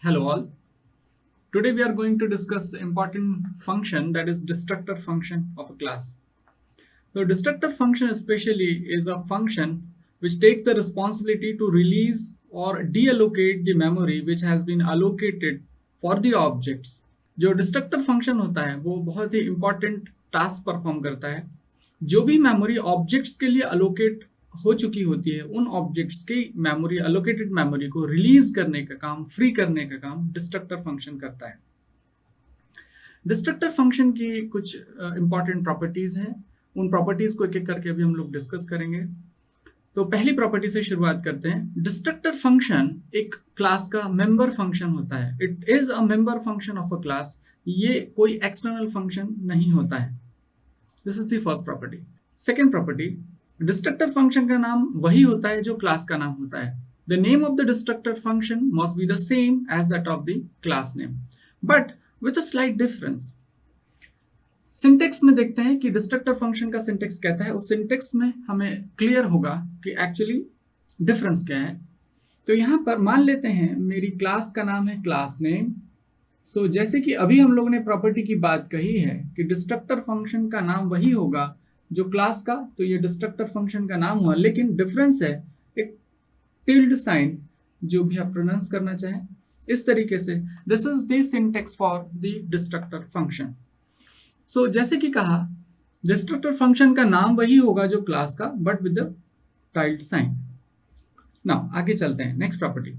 Hello all. Today we are going to discuss important function, that is destructor function of a class. So destructor function especially is a function which takes the responsibility to release or deallocate the memory which has been allocated for the objects. जो destructor function होता है वो बहुत ही important task perform करता है. जो भी memory objects के लिए अलोकेट हो चुकी होती है उन ऑब्जेक्ट्स की मेमोरी, अलोकेटेड मेमोरी को रिलीज करने का काम, फ्री करने का काम डिस्ट्रक्टर फंक्शन करता है. डिस्ट्रक्टर फंक्शन की कुछ इंपॉर्टेंट प्रॉपर्टीज हैं. उन प्रॉपर्टीज को एक एक करके अभी हम लोग डिस्कस करेंगे. तो पहली प्रॉपर्टी से शुरुआत करते हैं. डिस्ट्रक्टर फंक्शन एक क्लास का मेंबर फंक्शन होता है. It is a member function of a class. ये कोई एक्सटर्नल फंक्शन नहीं होता है. This is the first property. Second property, destructor function का नाम वही होता है जो क्लास का नाम होता है. The name of the destructor function must be the same as that of the class name, but with a slight difference. Syntax में देखते हैं कि डिस्ट्रक्टर फंक्शन का सिंटेक्स कहता है. उस सिंटेक्स में हमें क्लियर होगा कि एक्चुअली डिफरेंस क्या है. तो यहां पर मान लेते हैं मेरी क्लास का नाम है क्लास नेम. सो जैसे कि अभी हम लोगों ने प्रॉपर्टी की बात कही है कि डिस्ट्रक्टर फंक्शन का नाम वही होगा जो क्लास का, तो ये डिस्ट्रक्टर फंक्शन का नाम हुआ. लेकिन डिफरेंस है एक टिल्ड साइन, जो भी आप प्रोनाउंस करना चाहें इस तरीके से. This is the syntax for the destructor function. So जैसे कि कहा, डिस्ट्रक्टर फंक्शन का नाम वही होगा जो क्लास का, but with the tilde sign. Now आगे चलते हैं. Next property.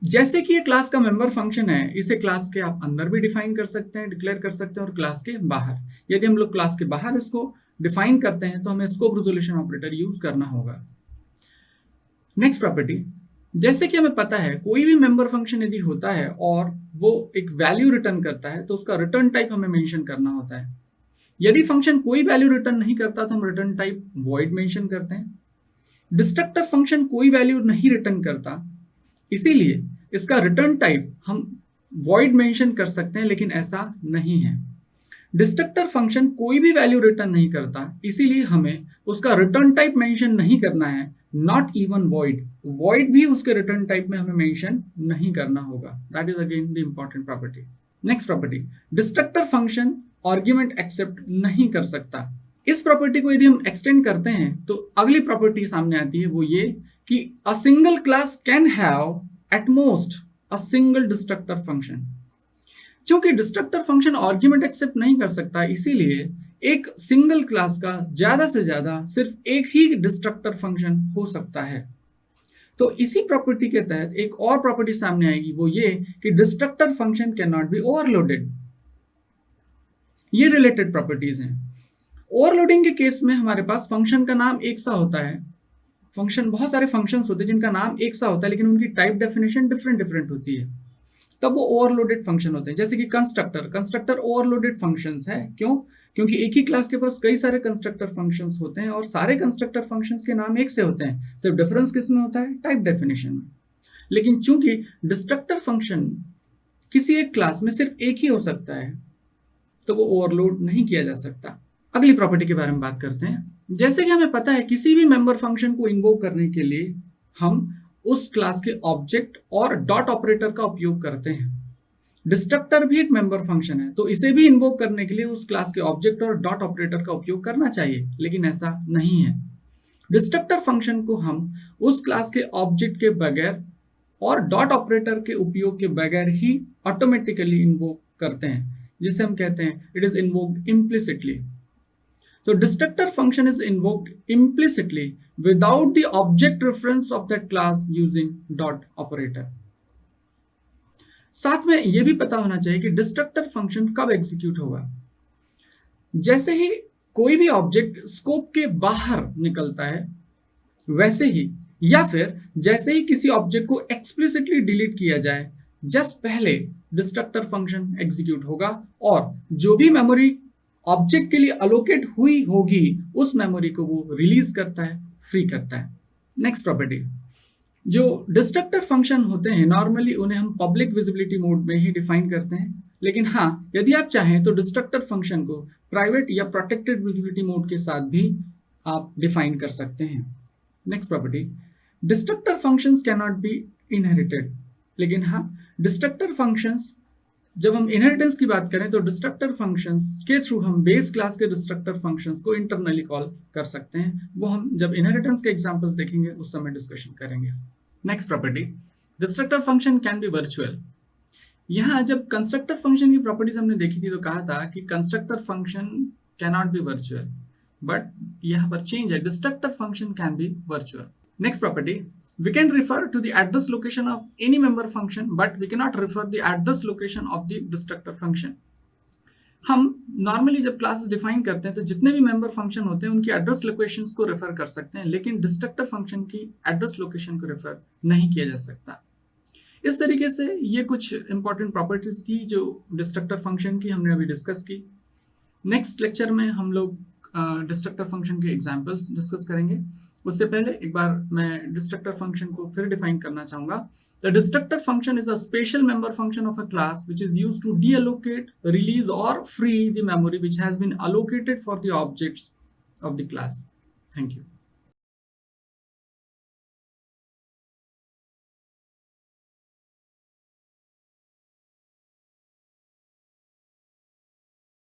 जैसे कि ये क्लास का मेंबर फंक्शन है, इसे क्लास के आप अंदर भी डिफाइन कर सकते हैं, डिक्लेयर कर सकते हैं, और क्लास के बाहर. यदि हम लोग क्लास के बाहर इसको डिफाइन करते हैं तो हमें स्कोप रिजोल्यूशन ऑपरेटर यूज करना होगा. Next property. जैसे कि हमें पता है कोई भी मेंबर फंक्शन यदि होता है और वो एक वैल्यू रिटर्न करता है तो उसका रिटर्न टाइप हमें मेंशन करना होता है. यदि फंक्शन कोई वैल्यू रिटर्न नहीं करता तो हम रिटर्न टाइप वॉइड मेंशन करते हैं. डिस्ट्रक्टर फंक्शन कोई वैल्यू नहीं रिटर्न करता, इसीलिए इसका रिटर्न टाइप हम वॉइड मेंशन कर सकते हैं, लेकिन ऐसा नहीं है. डिस्ट्रक्टर फंक्शन कोई भी वैल्यू रिटर्न नहीं करता, इसीलिए हमें उसका रिटर्न टाइप मेंशन नहीं करना है. नॉट इवन वॉइड, वॉइड भी उसके रिटर्न टाइप में हमें मेंशन नहीं करना होगा. That is again the important property. Next property. Destructor function argument accept नहीं कर सकता. इस प्रॉपर्टी को यदि हम एक्सटेंड करते हैं तो अगली प्रॉपर्टी सामने आती है, वो ये कि a single class can have at most a single destructor function. क्योंकि डिस्ट्रक्टर फंक्शन आर्ग्यूमेंट एक्सेप्ट नहीं कर सकता, इसीलिए एक सिंगल क्लास का ज्यादा से ज्यादा सिर्फ एक ही डिस्ट्रक्टर फंक्शन हो सकता है. तो इसी प्रॉपर्टी के तहत एक और प्रॉपर्टी सामने आएगी, वो ये कि destructor function can not be overloaded. ये रिलेटेड प्रॉपर्टीज हैं. ओवरलोडिंग के केस में हमारे पास फंक्शन का नाम एक सा होता है. फंक्शन, बहुत सारे फंक्शंस होते हैं जिनका नाम एक सा होता है लेकिन उनकी टाइप डेफिनेशन डिफरेंट डिफरेंट होती है, तब वो ओवरलोडेड फंक्शन होते हैं. जैसे कि कंस्ट्रक्टर ओवरलोडेड फंक्शंस है. क्यों? क्योंकि एक ही क्लास के पास कई सारे कंस्ट्रक्टर फंक्शंस होते हैं और सारे कंस्ट्रक्टर फंक्शंस के नाम एक से होते हैं. सिर्फ डिफरेंस किस में होता है? टाइप डेफिनेशन में. लेकिन चूंकि डिस्ट्रक्टर फंक्शन किसी एक क्लास में सिर्फ एक ही हो सकता है, तो वो ओवरलोड नहीं किया जा सकता. अगली प्रॉपर्टी के बारे में बात करते हैं. जैसे कि हमें पता है किसी भी मेंबर फंक्शन को इन्वोक करने के लिए हम उस क्लास के ऑब्जेक्ट और डॉट ऑपरेटर का उपयोग करते हैं. डिस्ट्रक्टर भी एक मेंबर फंक्शन है, तो इसे भी इन्वोक करने के लिए उस क्लास के ऑब्जेक्ट और डॉट ऑपरेटर का उपयोग करना चाहिए, लेकिन ऐसा नहीं है. डिस्ट्रक्टर फंक्शन को हम उस क्लास के ऑब्जेक्ट के बगैर और डॉट ऑपरेटर के उपयोग के बगैर ही ऑटोमेटिकली इन्वोक करते हैं, जिसे हम कहते हैं it is invoked implicitly. So destructor function is invoked implicitly without the object reference of that class using dot operator. साथ में यह भी पता होना चाहिए कि डिस्ट्रक्टर फंक्शन कब एग्जीक्यूट होगा. जैसे ही कोई भी ऑब्जेक्ट स्कोप के बाहर निकलता है, वैसे ही, या फिर जैसे ही किसी ऑब्जेक्ट को एक्सप्लिसिटली डिलीट किया जाए, जस्ट पहले डिस्ट्रक्टर फंक्शन एग्जीक्यूट होगा और जो भी मेमोरी ऑब्जेक्ट के लिए अलोकेट हुई होगी उस मेमोरी को वो रिलीज करता है, फ्री करता है. Next property. जो डिस्ट्रक्टर फंक्शन होते हैं नॉर्मली उन्हें हम पब्लिक विजिबिलिटी मोड में ही डिफाइन करते हैं, लेकिन हाँ, यदि आप चाहें तो डिस्ट्रक्टर फंक्शन को प्राइवेट या प्रोटेक्टेड विजिबिलिटी मोड के साथ भी आप डिफाइन कर सकते हैं. Next property. Destructor functions can not be inherited. लेकिन हाँ, डिस्ट्रक्टर फंक्शंस, जब हम इनहेरिटेंस की बात करें तो डिस्ट्रक्टर फंक्शंस के थ्रू हम बेस क्लास के डिस्ट्रक्टर फंक्शंस को इंटरनली कॉल कर सकते हैं। वो हम जब इनहेरिटेंस के एग्जांपल्स देखेंगे उस समय डिस्कशन करेंगे। Next property, destructor function can be virtual. यहाँ जब कंस्ट्रक्टर फंक्शन की प्रॉपर्टीज हमने देखी थी तो कहा था कि constructor function cannot be virtual, but यहाँ पर चेंज है, destructor function can be virtual. Next property, we can refer to the address location of any member function, but we cannot refer the address location of the destructor function. हम normally जब classes define करते हैं तो जितने भी member function होते हैं उनकी एड्रेस लोकेशंस को रेफर कर सकते हैं, लेकिन डिस्ट्रक्टर फंक्शन की एड्रेस लोकेशन को रेफर नहीं किया जा सकता। इस तरीके से ये कुछ इंपॉर्टेंट प्रॉपर्टीज थी जो डिस्ट्रक्टर फंक्शन की हमने अभी डिस्कस की। नेक्स्ट लेक्चर में हम लोग डिस्ट्रक्टर फंक्शन के एग्जाम्पल्स डिस्कस करेंगे। उससे पहले एक बार मैं डिस्ट्रक्टर फंक्शन को फिर डिफाइन करना चाहूंगा। The destructor function is a special member function of a class which is used to deallocate, release or free the memory which has been allocated for the objects of the class. Thank you.